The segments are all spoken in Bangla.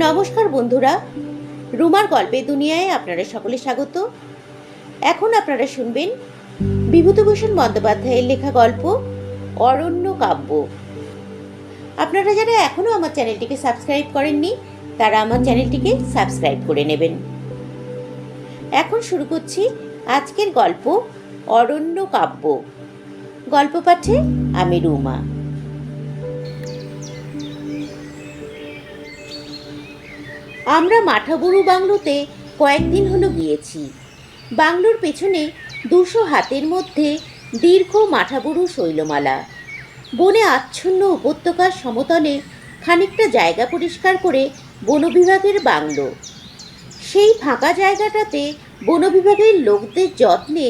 নমস্কার বন্ধুরা, রুমার গল্পের দুনিয়ায় আপনারা সকলে স্বাগত। এখন আপনারা শুনবেন বিভূতিভূষণ বন্দ্যোপাধ্যায়ের লেখা গল্প অরণ্য কাব্য। আপনারা যারা এখনও আমার চ্যানেলটিকে সাবস্ক্রাইব করেননি তারা আমার চ্যানেলটিকে সাবস্ক্রাইব করে নেবেন। এখন শুরু করছি আজকের গল্প অরণ্য কাব্য। গল্প পাঠে আমি রুমা। আমরা মাঠাবুরু বাংলোতে কয়েকদিন হলো গিয়েছি। বাংলোর পেছনে 200 হাতের মধ্যে দীর্ঘ মাঠাবুরু শৈলমালা। বনে আচ্ছন্ন উপত্যকার সমতলে খানিকটা জায়গা পরিষ্কার করে বনবিভাগের বাংলো। সেই ফাঁকা জায়গাটাতে বনবিভাগের লোকদের যত্নে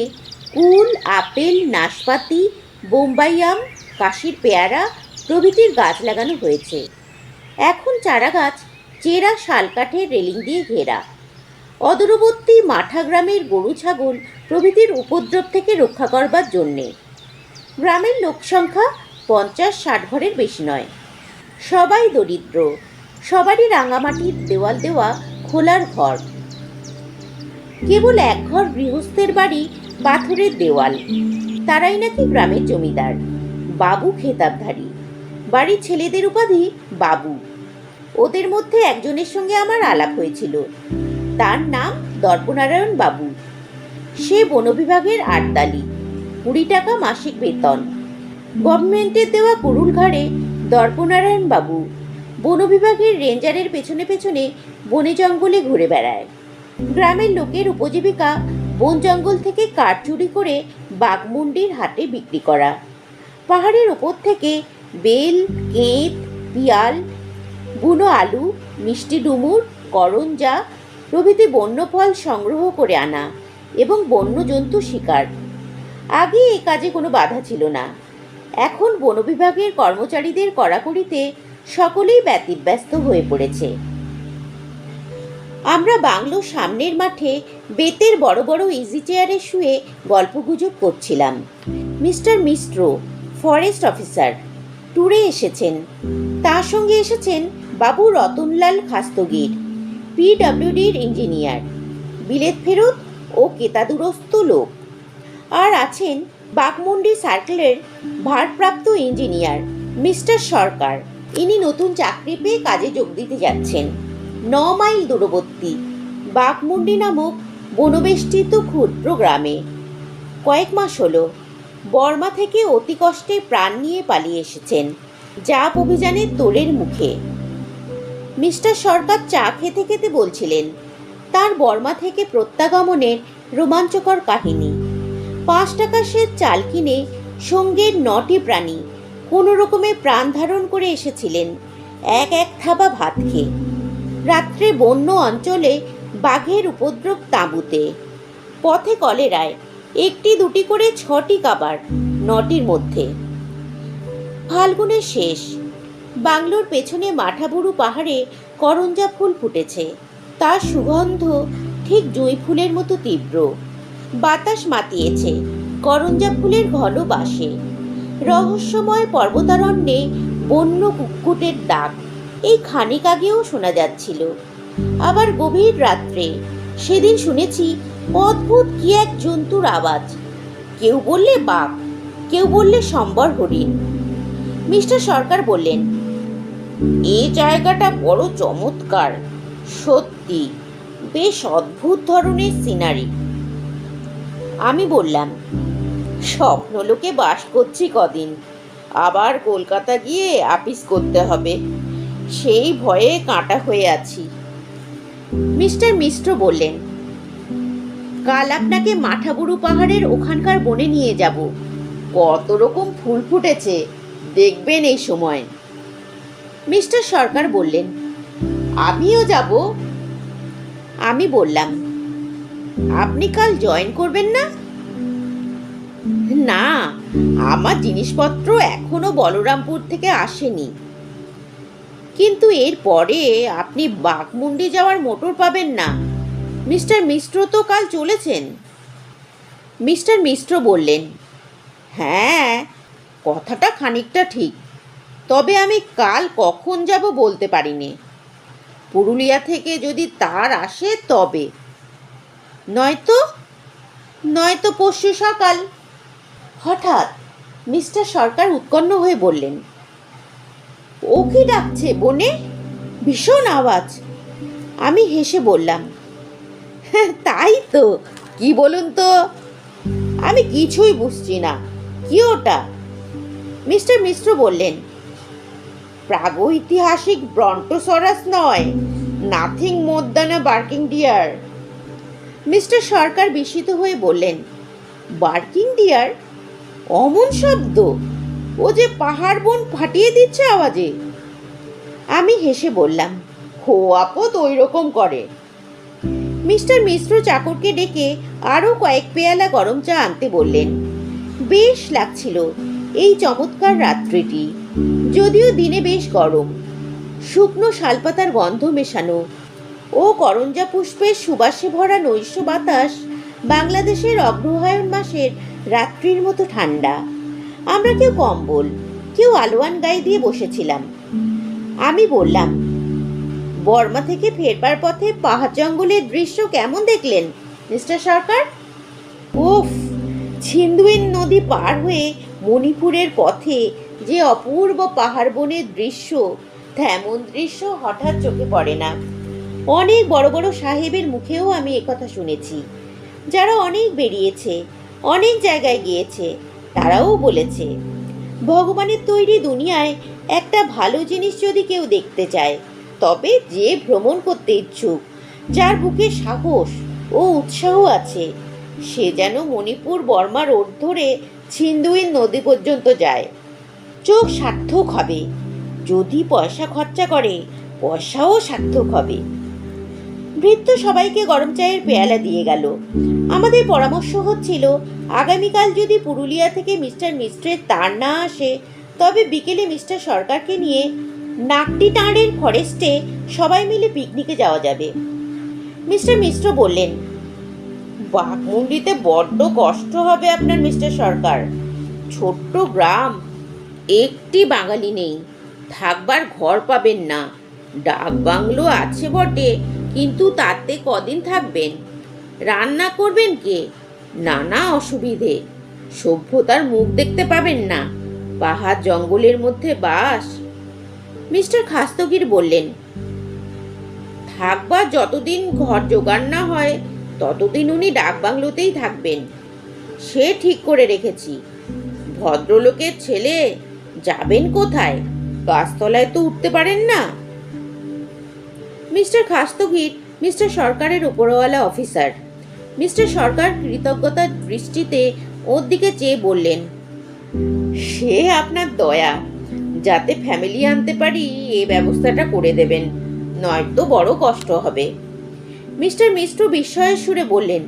কুল, আপেল, নাশপাতি, বোম্বাই আম, কাশির পেয়ারা প্রভৃতির গাছ লাগানো হয়েছে। এখন চারা গাছ চেরা শালকাঠের রেলিং দিয়ে ঘেরা। অদূরবর্তী মাঠা গ্রামের গরু ছাগল প্রভৃতির উপদ্রব থেকে রক্ষা করবার জন্যে। গ্রামের লোকসংখ্যা 50-60 ঘরের বেশি নয়। সবাই দরিদ্র, সবারই রাঙামাটির দেওয়াল দেওয়া খোলার ঘর। কেবল এক ঘর গৃহস্থের বাড়ি পাথরের দেওয়াল। তারাই নাকি গ্রামের জমিদার, বাবু খেতাবধারী। বাড়ির ছেলেদের উপাধি বাবু। ওদের মধ্যে একজনের সঙ্গে আমার আলাপ হয়েছিল। তার নাম দর্পনারায়ণ বাবু। সে বনবিভাগের আটদালি, 20 টাকা মাসিক বেতন। গভর্নমেন্টের দেওয়া কুড়ুল ঘাড়ে দর্পনারায়ণ বাবু বনবিভাগের রেঞ্জারের পেছনে পেছনে বনে জঙ্গলে ঘুরে বেড়ায়। গ্রামের লোকের উপজীবিকা বন জঙ্গল থেকে কাঠ চুরি করে বাঘমুন্ডির হাটে বিক্রি করা। পাহাড়ের ওপর থেকে বেল, কেঁত, পিয়াল, বুনো আলু, মিষ্টি ডুমুর, করঞ্জা প্রভৃতি বন্যফল সংগ্রহ করে আনা এবং বন্য জন্তু শিকার। আগে এ কাজে কোনো বাধা ছিল না। এখন বনবিভাগের কর্মচারীদের কড়াকড়িতে সকলেই ব্যতিব্যস্ত হয়ে পড়েছে। আমরা বাংলোর সামনের মাঠে বেতের বড় বড় ইজি চেয়ারে শুয়ে গল্পগুজব করছিলাম। মিস্টার মিশ্র, ফরেস্ট অফিসার, ট্যুরে এসেছেন। তার সঙ্গে এসেছেন বাবু রতনলাল খাস্তগির, পিডব্লিউডির ইঞ্জিনিয়ার, বিলেত ফেরত ও কেতাদুরস্ত লোক। আর আছেন বাঘমুন্ডি সার্কেলের ভারপ্রাপ্ত ইঞ্জিনিয়ার মিস্টার সরকার। ইনি নতুন চাকরি পেয়ে কাজে যোগ দিতে যাচ্ছেন 9 মাইল দূরবর্তী বাঘমুন্ডি নামক বনবেষ্টিত ক্ষুদ্র গ্রামে। কয়েক মাস হলো বর্মা থেকে অতি কষ্টে প্রাণ নিয়ে পালিয়ে এসেছেন জাপ অভিযানের তোড়ের মুখে। মিস্টার সরকার চা খেতে খেতে বলছিলেন তার বর্মা থেকে প্রত্যাগমনের রোমাঞ্চকর কাহিনী। 5 টাকা সে চাল কিনে সঙ্গের 9টি প্রাণী কোনো রকমে প্রাণ ধারণ করে এসেছিলেন এক থাবা ভাত খেয়ে। রাত্রে বন্য অঞ্চলে বাঘের উপদ্রব তাঁবুতে, পথে কলেরায় 1-2 করে 6টি কাবার 9টির মধ্যে। ফাল্গুনের শেষ। বাংলোর পেছনে মাঠাবুরু পাহাড়ে করঞ্জা ফুল ফুটেছে। তার সুগন্ধ ঠিক জুঁই ফুলের মতো তীব্র। বাতাস মাতিয়েছে করঞ্জা ফুলের ঘন বাসে। রহস্যময় পর্বতারণ্যে বন্য কুক্কুটের ডাক এই খানিক আগেও শোনা যাচ্ছিল। আবার গভীর রাত্রে সেদিন শুনেছি অদ্ভুত কি এক জন্তুর আওয়াজ। কেউ বললে বাঘ, কেউ বললে সম্বর হরিণ। মিস্টার সরকার বললেন, এই জায়গাটা বড় চমৎকার, সত্যি বেশ অদ্ভুত ধরনের সিনারি। আমি বললাম, স্বপ্নলোকে বাস করছি কদিন, আবার কলকাতা গিয়ে আপিস করতে হবে, সেই ভয়ে কাঁটা হয়ে আছি। মিস্টার মিশ্র বললেন, কাল আপনাকে মাঠাবুরু পাহাড়ের ওখানকার বনে নিয়ে যাব। কত রকম ফুল ফুটেছে দেখবেন এই সময়। মিস্টার সরকার বললেন, আমিও যাব। আমি বললাম, আপনি কাল জয়েন করবেন না? না, আমার জিনিসপত্র এখনো বলরামপুর থেকে আসেনি। কিন্তু এর পরে আপনি বাঘমুন্ডি যাওয়ার মোটর পাবেন না। মিস্টার মিশ্র তো কাল চলেছেন। মিস্টার মিশ্র বললেন, হ্যাঁ, কথাটা খানিকটা ঠিক, তবে আমি কাল কখন যাব বলতে পারিনি। পুরুলিয়া থেকে যদি তার আসে তবে, নয়তো নয়তো পরশু সকাল। হঠাৎ মিস্টার সরকার উৎকণ্ঠ হয়ে বললেন, ও কি ডাকছে বনে? ভীষণ আওয়াজ। আমি হেসে বললাম, তাই তো, কি বলুন তো? আমি কিছুই বুঝছি না, কি ওটা? মিস্টার মিশ্র বললেন, প্রাগৈতিহাসিক ব্রন্টোসরাস নয়, nothing more than a barking deer. Mister Sarkar বিস্মিত হয়ে বললেন, বার্কিং ডিয়ার? অমন শব্দ! ও যে পাহাড় বন ফাটিয়ে দিচ্ছে আওয়াজে। আমি হেসে বললাম, হো আপদ ওই রকম করে। মিস্টার মিশ্র চাকরকে ডেকে আরও কয়েক পেয়ালা গরম চা আনতে বললেন। বেশ লাগছিল এই চমৎকার রাত্রিটি, যদিও দিনে বেশ গরম। শুকনো শালপাতার গন্ধ মেশানো ও করঞ্জা পুষ্পের সুবাসে ভরা নৈশ বাতাস বাংলাদেশের অগ্রহায়ণ মাসের রাত্রির মতো ঠান্ডা। আমরা কেউ কম্বল, কেউ আলোয়ান গায়ে দিয়ে বসেছিলাম। আমি বললাম, বর্মা থেকে ফেরবার পথে পাহাড় জঙ্গলের দৃশ্য কেমন দেখলেন মিস্টার সরকার? উফ, ছিন্দুইন নদী পার হয়ে মণিপুরের পথে যে অপূর্ব পাহাড় বনের দৃশ্য, তেমন দৃশ্য হঠাৎ চোখে পড়ে না। অনেক বড় বড় সাহেবের মুখেও আমি একথা শুনেছি, যারা অনেক বেরিয়েছে, অনেক জায়গায় গিয়েছে, তারাও বলেছে, ভগবানের তৈরি দুনিয়ায় একটা ভালো জিনিস যদি কেউ দেখতে চায়, তবে যে ভ্রমণ করতে ইচ্ছুক, যার বুকে সাহস ও উৎসাহ আছে, সে যেন মণিপুর বর্মা রোড ধরে ছিন্দুইন নদী পর্যন্ত যায়। চোখ সার্থক হবে, যদি পয়সা খরচা করে পয়সাও সার্থক হবে। বৃদ্ধ সবাইকে গরম চায়ের পেয়ালা দিয়ে গেল। আমাদের পরামর্শ হচ্ছিল, আগামীকাল যদি পুরুলিয়া থেকে মিস্টার মিশ্রের তার না আসে, তবে বিকেলে মিস্টার সরকারকে নিয়ে নাকটি টাঁড়ের ফরেস্টে সবাই মিলে পিকনিকে যাওয়া যাবে। মিস্টার মিশ্র বললেন, বাঘমুন্ডিতে বড্ড কষ্ট হবে আপনার মিস্টার সরকার। ছোট্ট গ্রাম, একটি বাঙালি নেই, থাকবার ঘর পাবেন না। ডাক বাংলো আছে বটে, কিন্তু তাতে কদিন থাকবেন? রান্না করবেন কে? নানা অসুবিধে। সভ্যতার মুখ দেখতে পাবেন না, পাহাড় জঙ্গলের মধ্যে বাস। মিস্টার খাস্তগির বললেন, থাকবার যতদিন ঘর জোগাড় না হয় ততদিন উনি ডাক বাংলোতেই থাকবেন, সে ঠিক করে রেখেছি। ভদ্রলোকের ছেলে, যাবেন কোথায়? গাছতলায় তো উঠতে পারেন না। মিস্টার খাস্তগির মিস্টার সরকারের উপরওয়ালা অফিসার। মিস্টার সরকার কৃতজ্ঞতার দৃষ্টিতে ওর দিকে চেয়ে বললেন, সে আপনার দয়া, যাতে ফ্যামিলি আনতে পারি এ ব্যবস্থাটা করে দেবেন, নয়তো বড় কষ্ট হবে। মিস্টার মিশ্র বিস্ময়ের সুরে বললেন,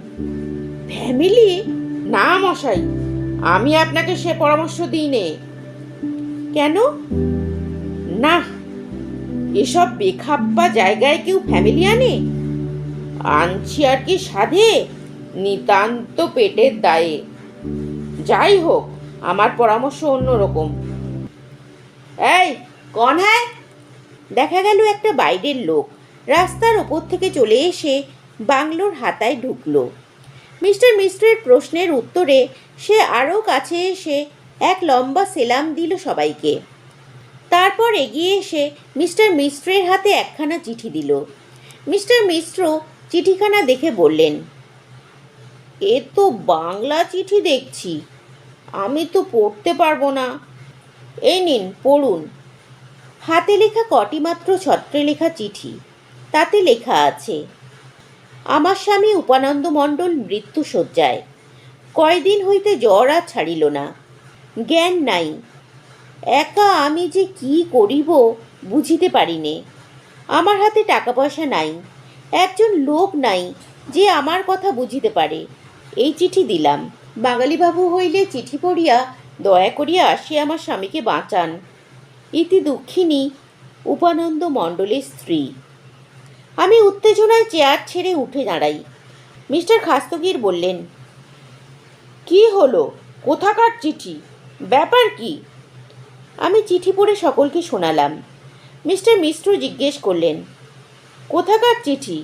ফ্যামিলি? না মশাই, আমি আপনাকে সে পরামর্শ দিই নে। কেন? না, এসব বেখাপ্পা জায়গায় কেউ ফ্যামিলি আনে? আনছি আর কি সাধে, নিতান্ত পেটের দায়ে। যাই হোক, আমার পরামর্শ অন্যরকম। এই, কন হ্যায়? দেখা গেল একটা বাইরের লোক রাস্তার ওপর থেকে চলে এসে বাংলোর হাতায় ঢুকলো। মিস্টার মিশ্রের প্রশ্নের উত্তরে সে আরও কাছে এসে এক লম্বা সেলাম দিল সবাইকে। তারপর এগিয়ে এসে মিস্টার মিশ্রের হাতে একখানা চিঠি দিল। মিস্টার মিশ্র চিঠিখানা দেখে বললেন, এ তো বাংলা চিঠি দেখছি, আমি তো পড়তে পারবো না। এই নিন, পড়ুন। হাতে লেখা কটি মাত্র ছত্রে লেখা চিঠি। তাতে লেখা আছে, আমার স্বামী উপানন্দ মণ্ডল মৃত্যুশয্যায়। কয়দিন হইতে জ্বর আর ছাড়িল না, জ্ঞান নাই। একা আমি যে কি করিব বুঝিতে পারিনে। আমার হাতে টাকা পয়সা নাই, একজন লোক নাই যে আমার কথা বুঝিতে পারে। এই চিঠি দিলাম। বাঙালিবাবু হইলে চিঠি পড়িয়া দয়া করিয়া আসিয়া আমার স্বামীকে বাঁচান। ইতি দুঃখিনী, উপানন্দ মণ্ডলের স্ত্রী। আমি উত্তেজনায় চেয়ার ছেড়ে উঠে দাঁড়াই। মিস্টার খাস্তগির বললেন, কি হলো? কোথাকার চিঠি? ব্যাপার কি? আমি চিঠি পড়ে সকলকে শোনালাম। মিস্টার মিশ্র জিজ্ঞেস করলেন, কোথাকার চিঠি,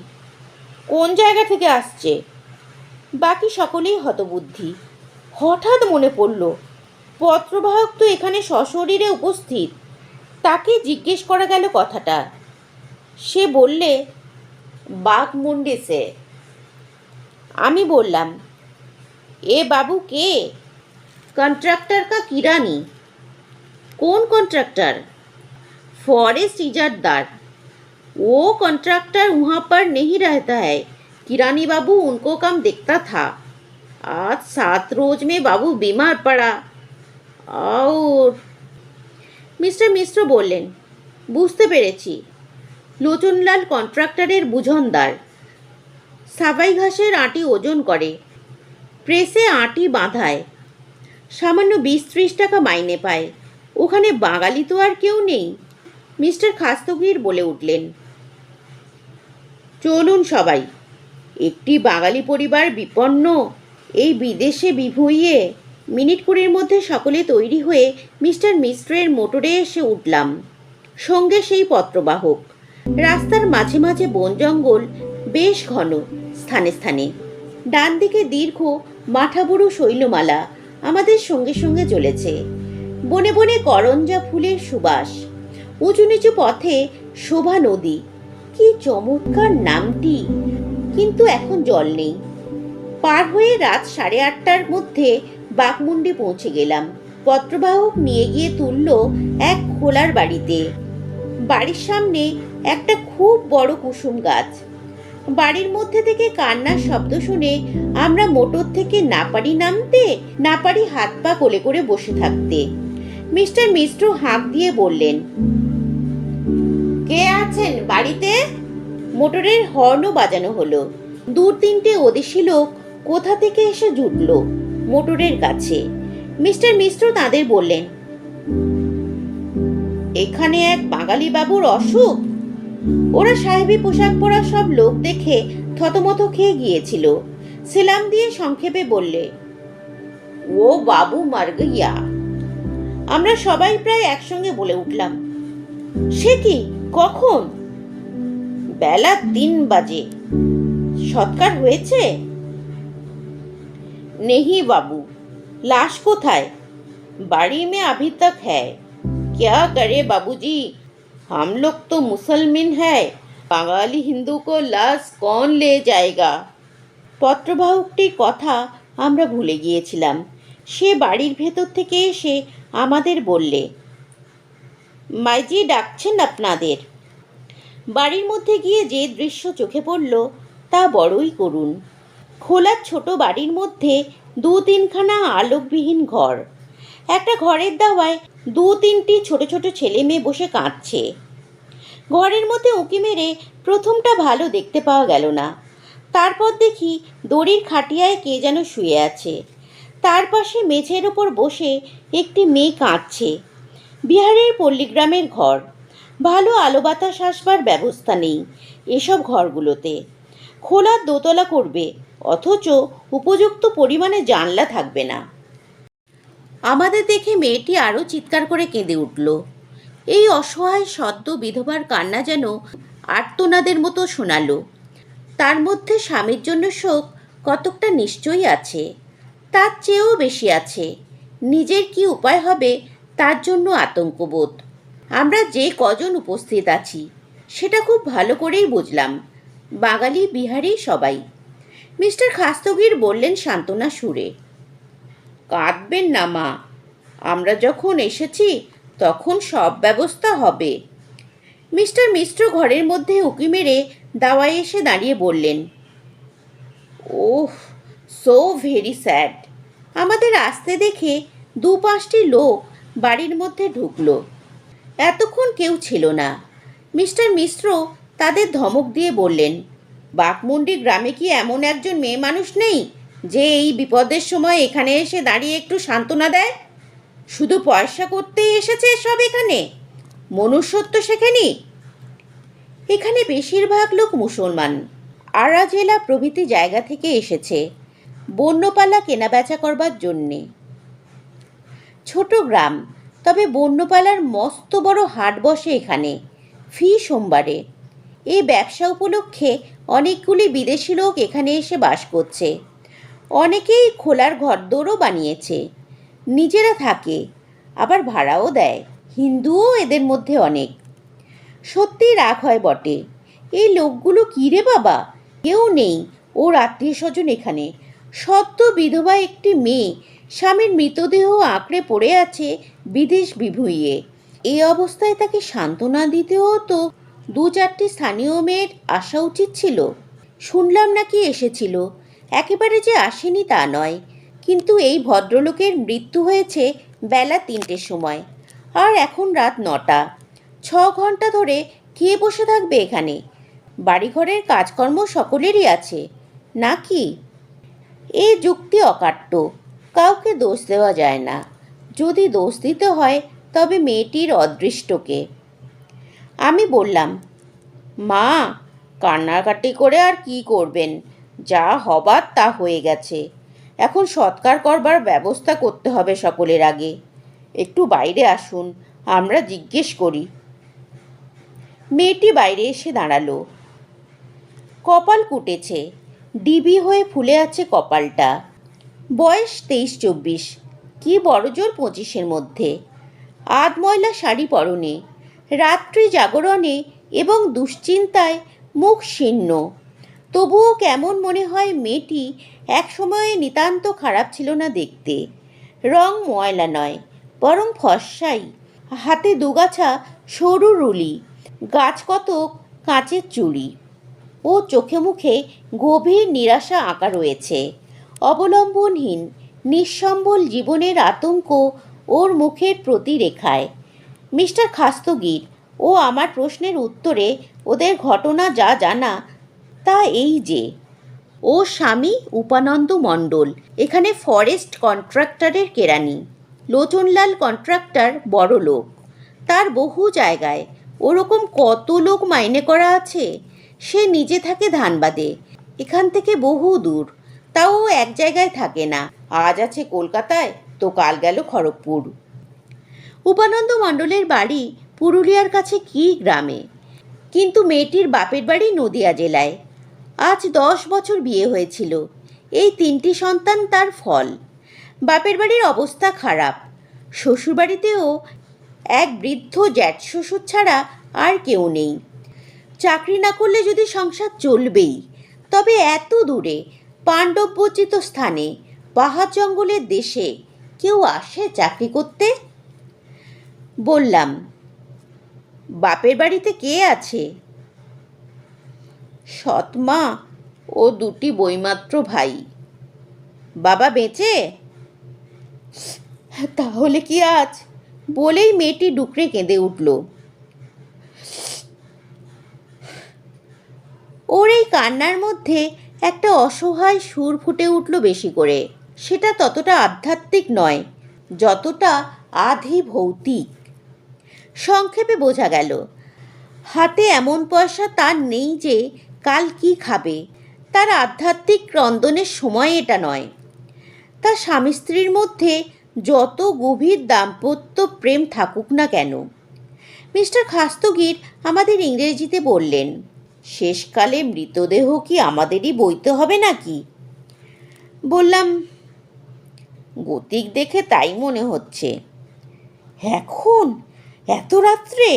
কোন জায়গা থেকে আসছে? বাকি সকলেই হতবুদ্ধি। হঠাৎ মনে পড়ল, পত্রবাহক তো এখানে সশরীরে উপস্থিত। তাকে জিজ্ঞেস করা গেল কথাটা। সে বললে, বাঘমুন্ডি সে। আমি বললাম, এ বাবু কে? কন্ট্রাক্टर का किरानी। कौन कॉन्ट्रैक्टर? फॉरेस्ट इजारदार। वो कॉन्ट्रैक्टर वहाँ पर नहीं रहता है। किरानी बाबू उनको कम दिखता था। आज 7 रोज में बाबू बीमार पड़ा। और মিস্টার মিশ্র বললেন, বুঝতে পেরেছি, লোচনলাল কন্ট্রাক্টরের বুঝনদার। সাবাই ঘাসের আঁটি ওজন করে, প্রেসে আঁটি বাঁধায়, সামান্য 20-30 টাকা মাইনে পায়। ওখানে বাঙালি তো আর কেউ নেই। মিস্টার খাস্তগির বলে উঠলেন, চলুন সবাই, একটি বাঙালি পরিবার বিপন্ন এই বিদেশে বিভুঁইয়ে। মিনিট 20 মধ্যে সকলে তৈরি হয়ে মিস্টার মিশ্রের মোটরে এসে উঠলাম, সঙ্গে সেই পত্রবাহক। রাস্তার মাঝে মাঝে বন জঙ্গল বেশ ঘন, স্থানে স্থানে। ডান দিকে দীর্ঘ মাঠাবুরু শৈলমালা আমাদের সঙ্গে সঙ্গে চলেছে। বনে বনে করঞ্জা ফুলের সুবাস। উঁচু নিচু পথে শোভা নদী। কি চমৎকার নামটি! কিন্তু এখন জল নেই। পার হয়ে রাত 8:30টার মধ্যে বাঘমুন্ডি পৌঁছে গেলাম। পত্রবাহক নিয়ে গিয়ে তুলল এক খোলার বাড়িতে। বাড়ির সামনে একটা খুব বড় কুসুম গাছ। বাড়ির মধ্যে থেকে কান্নার শব্দ শুনে আমরা মোটর থেকে না পারি নামতে, না পারি হাত পা কোলে করে বসে থাকতে। মিস্টার মিশ্র হাঁক দিয়ে বললেন, কে আছেন বাড়িতে? মোটরের হর্নও বাজানো হলো। 2-3টে ওদেশি লোক কোথা থেকে এসে জুটল মোটরের কাছে। মিস্টার মিশ্র তাদের বললেন, এখানে এক বাঙালি বাবুর অসুখ। ওরা সাহেবি পোশাক পরা সব লোক দেখে থতমত খেয়ে গিয়েছিল। সেলাম দিয়ে সংক্ষেপে বললে, ও বাবু মার গিয়া। আমরা সবাই প্রায় একসঙ্গে বলে উঠলাম, সে কি, কখন? বেলা 3 বাজে। সৎকার হয়েছে? नहीं बाबू, लाश कोথায়? बाड़ी में अभी तक है। क्या करे बाबूजी, हम लोग तो मुसलमान है। बांगाली हिंदू को लाश कौन ले जाएगा? পত্রবাহকটির কথা আমরা ভুলে গিয়েছিলাম। সে বাড়ির ভেতর থেকে এসে আমাদের বললে, মাইজি ডাকছেন আপনাদের। বাড়ির মধ্যে গিয়ে যে দৃশ্য চোখে পড়ল তা বড়ই করুণ। খোলা ছোট বাড়ির মধ্যে 2-3খানা আলোকবিহীন ঘর। একটা ঘরের দাওয়ায় 2-3টি ছোট ছোট ছেলে মেয়ে বসে কাঁদছে। ঘরের মধ্যে উঁকি মেরে প্রথমটা ভালো দেখতে পাওয়া গেল না। তারপর দেখি দড়ির খাটিয়ায় কে যেন শুয়ে আছে। তার পাশে মেঝের ওপর বসে একটি মেয়ে কাঁদছে। বিহারের পল্লীগ্রামের ঘর। ভালো আলো বাতাস আসবার ব্যবস্থা নেই এসব ঘরগুলোতে। খোলার দোতলা করবে, অথচ উপযুক্ত পরিমাণে জানলা থাকবে না। আমাদের দেখে মেয়েটি আরও চিৎকার করে কেঁদে উঠল। এই অসহায় সদ্য বিধবার কান্না যেন আর্তনাদের মতো শোনালো। তার মধ্যে স্বামীর জন্য শোক কতকটা নিশ্চয়ই আছে, তার চেয়েও বেশি আছে নিজের কি উপায় হবে তার জন্য আতঙ্কবোধ। আমরা যে কজন উপস্থিত আছি সেটা খুব ভালো করেই বুঝলাম, বাঙালি বিহারি সবাই। মিস্টার খাস্তগির বললেন সান্ত্বনা সুরে, কাঁদবেন না মা, আমরা যখন এসেছি তখন সব ব্যবস্থা হবে। মিস্টার মিশ্র ঘরের মধ্যে উঁকি মেরে দাওয়ায় এসে দাঁড়িয়ে বললেন, ওহ, সো ভেরি স্যাড। আমাদের আসতে দেখে 2-5টি লোক বাড়ির মধ্যে ঢুকলো। এতক্ষণ কেউ ছিল না। মিস্টার মিশ্র তাদের ধমক দিয়ে বললেন, বাঘমুন্ডি গ্রামে কি এমন একজন মেয়ে মানুষ নেই যে এই বিপদের সময় এখানে এসে দাঁড়িয়ে একটু সান্ত্বনা দেয়? শুধু পয়সা করতেই এসেছে সব এখানে, মনুষ্যত্ব শেখেনি। এখানে বেশিরভাগ লোক মুসলমান, আরা জেলা প্রভৃতি জায়গা থেকে এসেছে বন্যপালা কেনাবেচা করবার জন্যে। ছোট গ্রাম, তবে বন্যপালার মস্ত বড় হাট বসে এখানে ফি সোমবারে। এই ব্যবসা উপলক্ষে অনেকগুলি বিদেশি লোক এখানে এসে বাস করছে। অনেকেই খোলার ঘরদোরও বানিয়েছে, নিজেরা থাকে, আবার ভাড়াও দেয়। হিন্দুও এদের মধ্যে অনেক। সত্যিই রাগ হয় বটে। এই লোকগুলো কী রে বাবা, কেউ নেই ওর আত্মীয় স্বজন এখানে। সদ্য বিধবা একটি মেয়ে স্বামীর মৃতদেহ আঁকড়ে পড়ে আছে বিদেশ বিভুঁইয়ে। এই অবস্থায় তাকে সান্ত্বনা দিতেও তো 2-4টি স্থানীয় মেয়ের আসা উচিত ছিল। শুনলাম নাকি এসেছিল, একেবারে যে আসেনি তা নয়, কিন্তু এই ভদ্রলোকের মৃত্যু হয়েছে বেলা 3টের সময়, আর এখন রাত 9টা। 6 ঘন্টা ধরে কে বসে থাকবে এখানে? বাড়িঘরের কাজকর্ম সকলেরই আছে নাকি? এই যুক্তি অকাট্য, কাউকে দোষ দেওয়া যায় না। যদি দোষ দিতে হয় তবে মেয়েটির অদৃষ্টকে। আমি বললাম, মা, কান্নাকাটি করে আর কি করবেন? যা হবার তা হয়ে গেছে। এখন সৎকার করবার ব্যবস্থা করতে হবে সকলের আগে। একটু বাইরে আসুন, আমরা জিজ্ঞেস করি। মেয়েটি বাইরে এসে দাঁড়ালো। কপাল কুটেছে, ডিবি হয়ে ফুলে আছে কপালটা। বয়স 23-24, কি বড়জোর 25-এর মধ্যে। আধময়লা শাড়ি পরনে, রাত্রি জাগরণে এবং দুশ্চিন্তায় মুখ শীর্ণ। তবুও কেমন মনে হয় মেয়েটি একসময়ে নিতান্ত খারাপ ছিল না দেখতে। রং ময়লা নয়, বরং ফর্সাই। হাতে দুগাছা সরু রুলি, গাছ কতক কাঁচের চুড়ি। ও চোখে মুখে গভীর নিরাশা আঁকা রয়েছে। অবলম্বনহীন নিঃসম্বল জীবনের আতঙ্ক ওর মুখের প্রতিরেখায়। মিস্টার খাস্তগির ও আমার প্রশ্নের উত্তরে ওদের ঘটনা যা জানা তা এই যে, ও স্বামী উপানন্দ মণ্ডল এখানে ফরেস্ট কন্ট্রাক্টরের কেরানি। লোচনলাল কন্ট্রাক্টর বড় লোক, তার বহু জায়গায় ওরকম কত লোক মাইনে করা আছে। সে নিজে থাকে ধানবাদে, এখান থেকে বহু দূর, তাও এক জায়গায় থাকে না। আজ আছে কলকাতায় তো কাল গেল খড়গপুর। উপানন্দ মণ্ডলের বাড়ি পুরুলিয়ার কাছে কি গ্রামে, কিন্তু মেয়েটির বাপের বাড়ি নদিয়া জেলায়। আজ 10 বছর বিয়ে হয়েছিল। এই 3টি সন্তান তার ফল। বাপের বাড়ির অবস্থা খারাপ। শ্বশুরবাড়িতেও এক বৃদ্ধ জ্যাঠ শ্বশুর ছাড়া আর কেউ নেই। চাকরি না করলে যদি সংসার চলবেই, তবে এত দূরে পাণ্ডববর্জিত স্থানে পাহাড় জঙ্গলের দেশে কেউ আসে চাকরি করতে? বললাম, বাপের বাড়িতে কে আছে? সৎমা ও 2টি বইমাত্র ভাই। বাবা বেঁচে? তাহলে কি আজ? বলেই মেয়েটি ডুকরে কেঁদে উঠল। ওর এই কান্নার মধ্যে একটা অসহায় সুর ফুটে উঠল বেশি করে। সেটা ততটা আধ্যাত্মিক নয় যতটা আধি ভৌতিক। সংক্ষেপে বোঝা গেল, হাতে এমন পয়সা তার নেই যে কাল কি খাবে। তার আধ্যাত্মিক ক্রন্দনের সময় এটা নয়। তার স্বামী স্ত্রীর মধ্যে যত গভীর দাম্পত্য প্রেম থাকুক না কেন। মিস্টার খাস্তগির আমাদের ইংরেজিতে বললেন, শেষকালে মৃতদেহ কি আমাদেরই বইতে হবে নাকি? বললাম, গতিক দেখে তাই মনে হচ্ছে। এখন এত রাত্রে?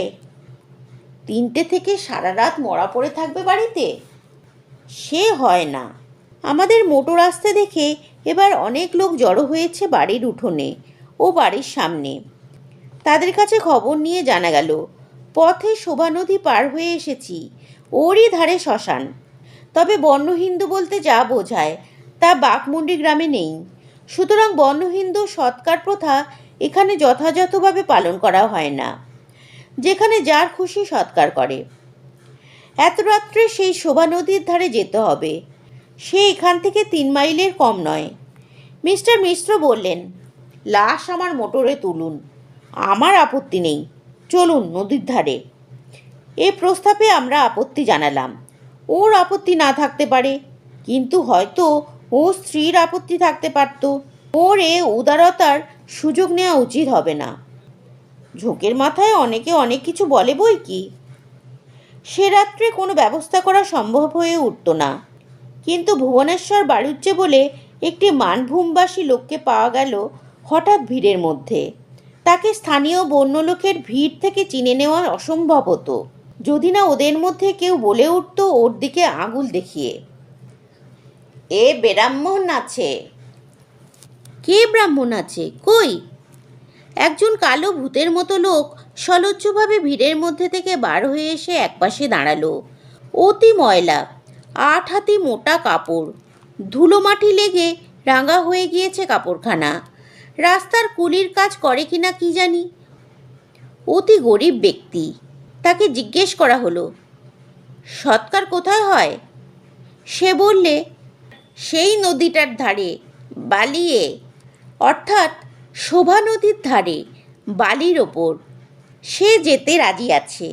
3টে থেকে সারা রাত মরা পড়ে থাকবে বাড়িতে? সে হয় না। আমাদের মোটর আসতে দেখে এবার অনেক লোক জড়ো হয়েছে বাড়ির উঠোনে ও বাড়ির সামনে। তাদের কাছে খবর নিয়ে জানা গেল পথে শোভা নদী পার হয়ে এসেছি, ওরই ধারে শ্মশান। তবে বন্য হিন্দু বলতে যা বোঝায় তা বাঘমুন্ডি গ্রামে নেই। সুতরাং বন্য হিন্দু সৎকার প্রথা এখানে যথাযথভাবে পালন করা হয় না। যেখানে যার খুশি সৎকার করে। এত রাত্রে সেই শোভা নদীর ধারে যেতে হবে। সে এখান থেকে 3 মাইলের কম নয়। মিস্টার মিশ্র বললেন, লাশ আমার মোটরে তুলুন, আমার আপত্তি নেই, চলুন নদীর ধারে। এ প্রস্তাবে আমরা আপত্তি জানালাম। ওর আপত্তি না থাকতে পারে, কিন্তু হয়তো ও স্ত্রীর আপত্তি থাকতে পারত। ওর এ উদারতার সুযোগ নেওয়া উচিত হবে না। ঝোঁকের মাথায় অনেকে অনেক কিছু বলে বই কি। সে রাত্রে কোনো ব্যবস্থা করা সম্ভব হয়ে উঠত না, কিন্তু ভুবনেশ্বর বাড়ুজ্যে বলে একটি মানভূমবাসী লোককে পাওয়া গেল হঠাৎ ভিড়ের মধ্যে। তাকে স্থানীয় বন্য লোকের ভিড় থেকে চিনে নেওয়া অসম্ভব হতো, যদি না ওদের মধ্যে কেউ বলে উঠত ওর দিকে আঙুল দেখিয়ে, এ ব্রাহ্মণ আছে। কে ব্রাহ্মণ আছে? কই? একজন কালো ভূতের মতো লোক সলজ্জভাবে ভিড়ের মধ্যে থেকে বার হয়ে এসে একপাশে দাঁড়ালো। অতি ময়লা, 8 হাতি মোটা কাপড়, ধুলো মাটি লেগে রাঙা হয়ে গিয়েছে কাপড়খানা। রাস্তার কুলির কাজ করে কিনা কি জানি। অতি গরিব ব্যক্তি। তাকে জিজ্ঞেস করা হলো, সৎকার কোথায় হয়? সে বললে, সেই নদীটার ধারে, বালিয়ে, অর্থাৎ শোভা নদীর ধারে, বালির ওপর। সে যেতে রাজি আছে।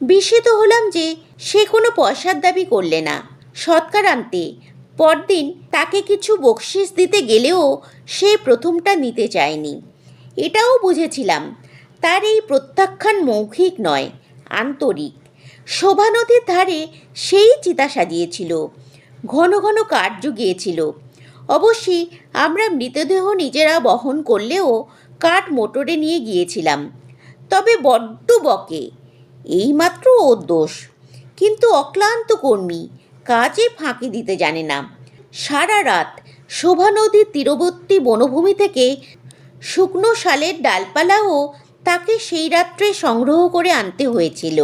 বিস্মিত হলাম যে সে কোনো পয়সার দাবি করলে না সৎকার আনতে। পরদিন তাকে কিছু বকশিস দিতে গেলেও সে প্রথমটা নিতে চায়নি। এটাও বুঝেছিলাম তার এই প্রত্যাখ্যান মৌখিক নয়, আন্তরিক। শোভা নদীর ধারে সেই চিতা সাজিয়েছিল, ঘন ঘন কাঠ জুগিয়েছিল। অবশ্যই আমরা মৃতদেহ নিজেরা বহন করলেও কাঠ মোটরে নিয়ে গিয়েছিলাম। তবে বড্ড বকে, এইমাত্র ওর দোষ। কিন্তু অক্লান্ত কর্মী, কাজে ফাঁকি দিতে জানে না। সারা রাত শোভা নদীর তীরবর্তী বনভূমি থেকে শুকনো শালের ডালপালাও তাকে সেই রাত্রে সংগ্রহ করে আনতে হয়েছিল।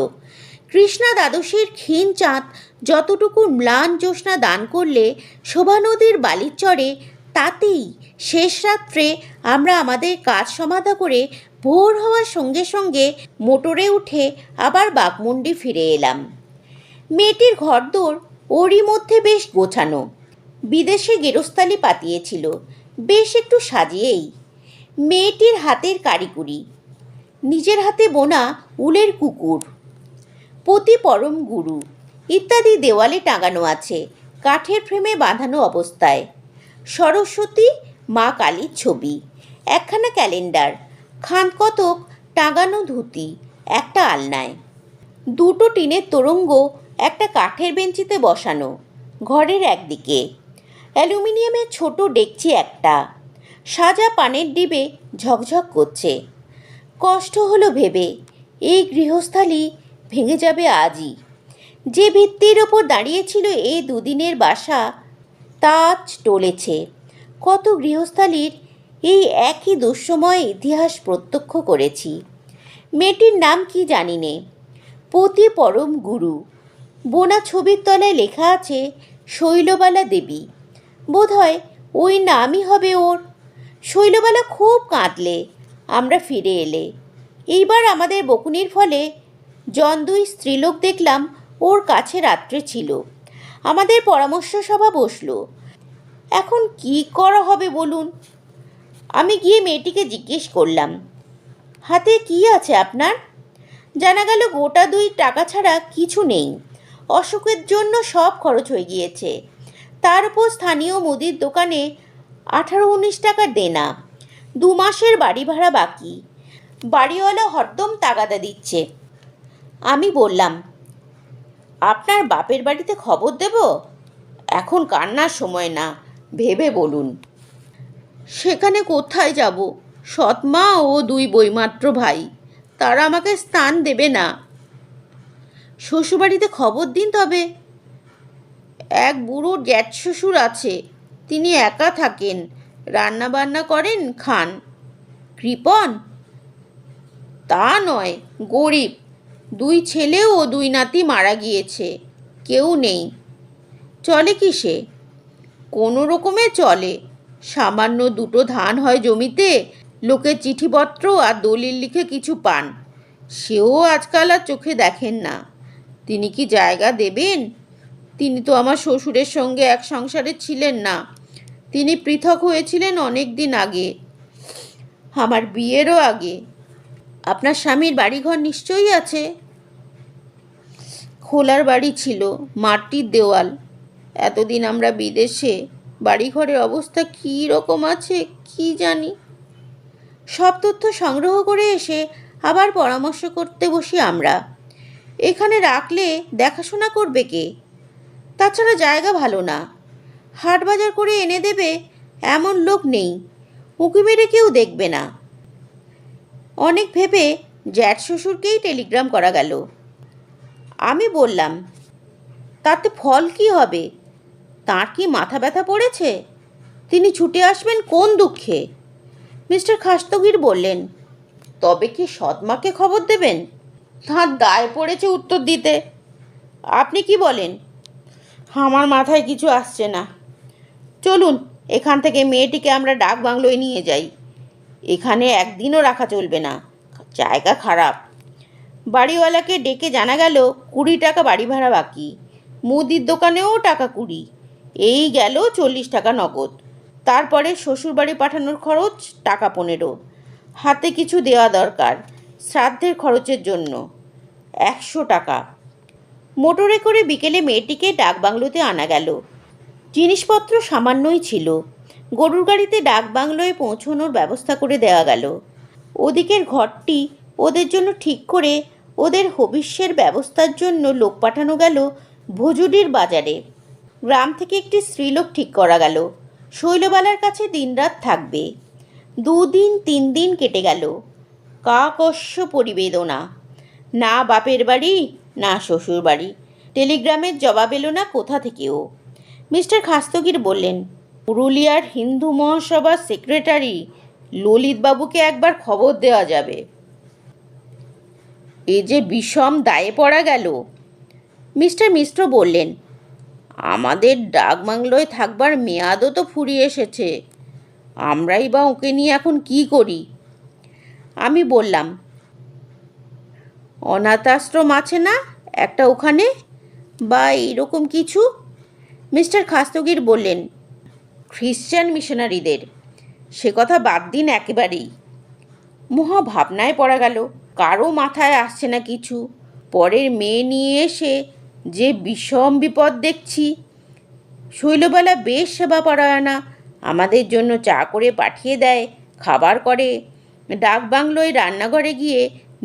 কৃষ্ণা দ্বাদশীর ক্ষীণ চাঁদ যতটুকু ম্লান জ্যোৎস্না দান করলে শোভা নদীর বালির চরে, তাতেই শেষ রাত্রে আমরা আমাদের কাজ সমাধা করে ভোর হওয়ার সঙ্গে সঙ্গে মোটরে উঠে আবার বাঘমুন্ডি ফিরে এলাম। মেয়েটির ঘরদোর ওরই মধ্যে বেশ গোছানো। বিদেশে গেরস্তালি পাতিয়েছিল, বেশ একটু সাজিয়েই। মেয়েটির হাতের কারিকুরি, নিজের হাতে বোনা উলের কুকুর, পতি পরম গুরু ইত্যাদি দেওয়ালে টাঙানো আছে কাঠের ফ্রেমে বাঁধানো অবস্থায়। সরস্বতী, মা কালীর ছবি, একখানা ক্যালেন্ডার, খান কতক টাঙানো ধুতি একটা আলনায়, 2টো টিনের তোরঙ্গ একটা কাঠের বেঞ্চিতে বসানো ঘরের একদিকে, অ্যালুমিনিয়ামের ছোট ডেকচি একটা, সাজা পানের ডিবে ঝকঝক করছে। কষ্ট হলো ভেবে এই গৃহস্থালি ভেঙে যাবে আজই। যে ভিত্তির ওপর দাঁড়িয়েছিল এই দুদিনের বাসা, তা আজ টলেছে। কত গৃহস্থালির এই একই দুঃসময় ইতিহাস প্রত্যক্ষ করেছি। মেয়েটির নাম কি জানি নে, পতি পরম গুরু। বোনা ছবির তলায় লেখা আছে শৈলবালা দেবী। বোধহয় ওই নামই হবে ওর। শৈলবালা খুব কাঁদলে আমরা ফিরে এলে। এইবার আমাদের বকুনির ফলে 2 স্ত্রীলোক দেখলাম ওর কাছে রাত্রে ছিল। আমাদের পরামর্শ সভা বসল। এখন কি করা হবে বলুন? আমি গিয়ে মেয়েটিকে জিজ্ঞেস করলাম, হাতে কি আছে আপনার? জানা গেল গোটা 2 টাকা ছাড়া কিছু নেই। অসুখের জন্য সব খরচ হয়ে গিয়েছে। তার উপর স্থানীয় মুদির দোকানে 18-19 টাকার দেনা, 2 মাসের বাড়ি ভাড়া বাকি। বাড়িওয়ালা হরদম তাগাদা দিচ্ছে। আমি বললাম, আপনার বাপের বাড়িতে খবর দেব? এখন কান্নার সময় না, ভেবে বলুন। সেখানে কোথায় যাব? সৎমা ও 2 বৈমাত্র ভাই, তারা আমাকে স্থান দেবে না। শ্বশুরবাড়িতে খবর দিন তবে। এক বুড়ো জ্যাঠ শ্বশুর আছে, তিনি একা থাকেন, রান্না বান্না করেন, খান। কৃপণ? তা নয়, গরিব। 2 ছেলে ও 2 নাতি মারা গিয়েছে, কেউ নেই। চলে কিসে? কোনো রকমে চলে। সামান্য 2টো ধান হয় জমিতে, লোকের চিঠিপত্র আর দলিল লিখে কিছু পান, সেও আজকাল আর চোখে দেখেন না। তিনি কি জায়গা দেবেন? তিনি তো আমার শ্বশুরের সঙ্গে এক সংসারে ছিলেন না। তিনি পৃথক হয়েছিলেন অনেক দিন আগে, আমার বিয়েরও আগে। আপনার স্বামীর বাড়িঘর নিশ্চয়ই আছে? খোলার বাড়ি ছিল, মাটির দেওয়াল। এতদিন আমরা বিদেশে, বাড়িঘরের অবস্থা কী রকম আছে কি জানি। সব তথ্য সংগ্রহ করে এসে আবার পরামর্শ করতে বসি আমরা। এখানে রাখলে দেখাশোনা করবে কে? তাছাড়া জায়গা ভালো না, হাট বাজার করে এনে দেবে এমন লোক নেই, উঁকি মেরে কেউ দেখবে না। অনেক ভেবে জ্যাঠ শ্বশুরকেই টেলিগ্রাম করা গেল। আমি বললাম, তাতে ফল কি হবে? তাঁর কি মাথা ব্যথা পড়েছে? তিনি ছুটে আসবেন কোন দুঃখে? মিস্টার খাস্তগির বললেন, তবে কি সৎমাকে খবর দেবেন? তাঁর দায় পড়েছে উত্তর দিতে। আপনি কি বলেন? আমার মাথায় কিছু আসছে না। চলুন এখান থেকে মেয়েটিকে আমরা ডাক বাংলোয় নিয়ে যাই। এখানে একদিনও রাখা চলবে না, জায়গা খারাপ। বাড়িওয়ালাকে ডেকে জানা গেল 20 টাকা বাড়ি ভাড়া বাকি, মুদির দোকানেও টাকা 20, এই গেল 40 টাকা নগদ। তারপরে শ্বশুরবাড়ি পাঠানোর খরচ টাকা 15, হাতে কিছু দেওয়া দরকার শ্রাদ্ধের খরচের জন্য 100 টাকা। মোটরে করে বিকেলে মেয়েটিকে ডাকবাংলোতে আনা গেল। জিনিসপত্র সামান্যই ছিল। গরুর গাড়িতে ডাকবাংলোয় পৌঁছানোর ব্যবস্থা করে দেওয়া গেল। ওদিকের ঘরটি ওদের জন্য ঠিক করে ওদের হবিষ্যের ব্যবস্থার জন্য লোক পাঠানো গেল ভজুডির বাজারে। গ্রাম থেকে একটি স্ত্রীলোক ঠিক করা গেল, শৈলবালার কাছে দিনরাত থাকবে। 2 দিন 3 দিন কেটে গেল, কাকস্য পরিবেদনা। না বাপের বাড়ি না শ্বশুর বাড়ি। টেলিগ্রামের জবাব এলো না কোথা থেকেও। মিস্টার খাস্তগির বললেন, পুরুলিয়ার হিন্দু মহাসভার সেক্রেটারি ললিতবাবুকে একবার খবর দেওয়া যাবে। এ যে বিষম দায়ে পড়া গেল। মিস্টার মিশ্র বললেন, আমাদের ডাকবাংলোয় থাকবার মেয়াদও তো ফুরিয়ে এসেছে, আমরাই বা ওকে নিয়ে এখন কি করি? আমি বললাম, অনাথ আশ্রম আছে না একটা ওখানে, বা এইরকম কিছু? মিস্টার খাস্তগির বললেন, খ্রিশ্চান মিশনারিদের। সে কথা বাদ দিন একেবারেই। মহা ভাবনায় পড়া গেল, কারো মাথায় আসছে না কিছু। পরের মেয়ে নিয়ে এসে যে বিষম বিপদ দেখছি। শৈলবালা বেশ সেবাপরায়ণা, আমাদের জন্য চা করে পাঠিয়ে দেয়, খাবার করে, ডাকবাংলোয় রান্নাঘরে গিয়ে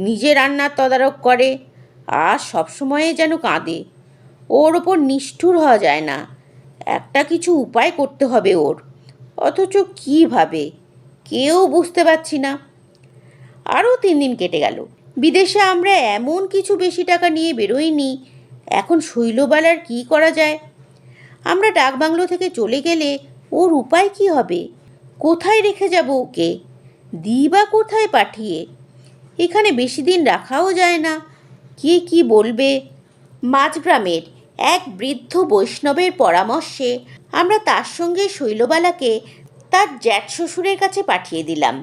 নিজে রান্নার তদারক করে, আর সবসময়ে যেন কাঁদে। ওর ওপর নিষ্ঠুর হওয়া যায় না, একটা কিছু উপায় করতে হবে ওর, অথচ কীভাবে কেউ বুঝতে পারছি না। আরও 3 দিন কেটে গেল। বিদেশে আমরা এমন কিছু বেশি টাকা নিয়ে বেরোইনি, এখন শৈলবালার কি করা যায়? আমরা ডাকবাংলো থেকে চলে গেলে ওর উপায় কি হবে? কোথায় রেখে যাব ওকে? দিবা কোথায় পাঠিয়ে? এখানে বেশি দিন রাখাও যায় না, কে কি বলবে? মাঝগ্রামের এক বৃদ্ধ বৈষ্ণবের পরামর্শে আমরা তার সঙ্গে শৈলবালাকে তার জ্যাঠ শ্বশুরের কাছে পাঠিয়ে দিলাম।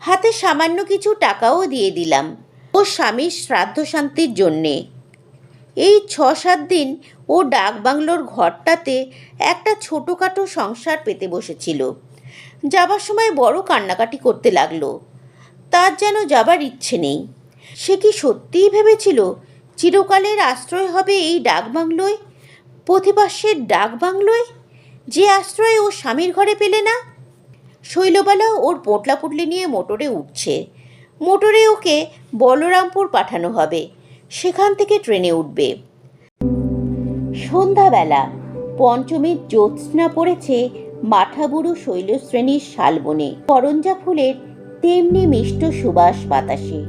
হাতে সামান্য কিছু টাকাও দিয়ে দিলাম ওর স্বামীর শ্রাদ্ধ শান্তির জন্যে। এই 6-7 দিন ও ডাকবাংলোর ঘরটাতে একটা ছোটোখাটো সংসার পেতে বসেছিল। যাবার সময় বড় কান্নাকাটি করতে লাগলো। তার যেন যাবার ইচ্ছে নেই। সে কি সত্যিই ভেবেছিল চিরকালের আশ্রয় হবে এই ডাকবাংলোয়, প্রতিপার্শ্বের ডাকবাংলোয়, যে আশ্রয় ও স্বামীর ঘরে পেলে না? শৈলবালা ওর পোটলা পুটলি নিয়ে মোটরে উঠছে। মোটরে ওকে বলরামপুর পাঠানো হবে, সেখান থেকে ট্রেনে উঠবে। সন্ধ্যাবেলা পঞ্চমীর জ্যোৎস্না পড়েছে মাঠাবুড়ো শৈলশ্রেণীর শালবনে, করঞ্জা ফুলের তেমনি মিষ্ট সুবাস বাতাসে।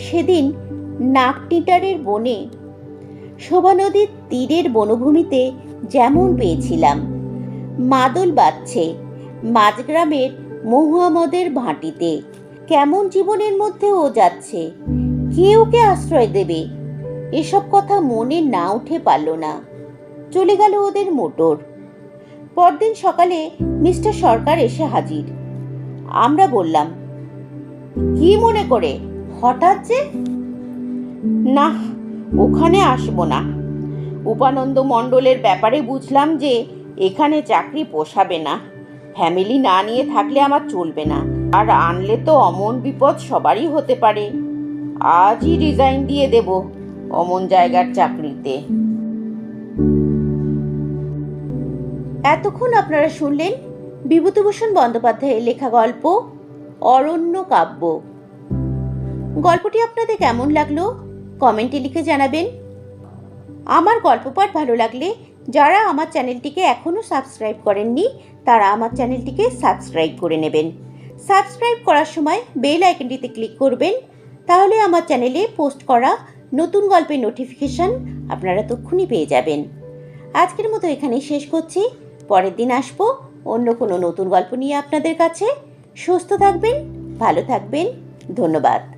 সেদিন নাকটিটারের বনে, শোভা নদীর তীরের বনভূমিতে যেমন পেয়েছিলাম, মাদল বাজছে মাঝগ্রামের মহুয়ামদের ভাটিতে। কেমন জীবনের মধ্যে ও যাচ্ছে, কে ওকে আশ্রয় দেবে? এসব কথা মনে না উঠে পারল না। চলে গেল ওদের মোটর। পরদিন সকালে মিস্টার সরকার এসে হাজির। আমরা বললাম, কি মনে করে হঠাৎ যে? না, ওখানে আসবো না। উপানন্দ মণ্ডলের ব্যাপারে বুঝলাম যে এখানে চাকরি পোষাবে না, ফ্যামিলি না নিয়ে থাকলে আমার চলবে না, আর আনলে তো অমন বিপদ সবারই হতে পারে। আজই রিজাইন দিয়ে দেব অমন জায়গার চাকরিতে। এতক্ষণ আপনারা শুনলেন বিভূতিভূষণ বন্দ্যোপাধ্যায়ের লেখা গল্প অরণ্য কাব্য। গল্পটি আপনাদের কেমন লাগলো কমেন্টে লিখে জানাবেন। আমার গল্প পাঠ ভালো লাগলে যারা আমার চ্যানেলটিকে এখনও সাবস্ক্রাইব করেননি তারা আমার চ্যানেলটিকে সাবস্ক্রাইব করে নেবেন। সাবস্ক্রাইব করার সময় বেল আইকনটিতে ক্লিক করবেন, তাহলে আমার চ্যানেলে পোস্ট করা নতুন গল্পের নোটিফিকেশন আপনারা তক্ষুনি পেয়ে যাবেন। আজকের মতো এখানেই শেষ করছি। পরের দিন আসবো অন্য কোনো নতুন গল্প নিয়ে আপনাদের কাছে। সুস্থ থাকবেন, ভালো থাকবেন। ধন্যবাদ।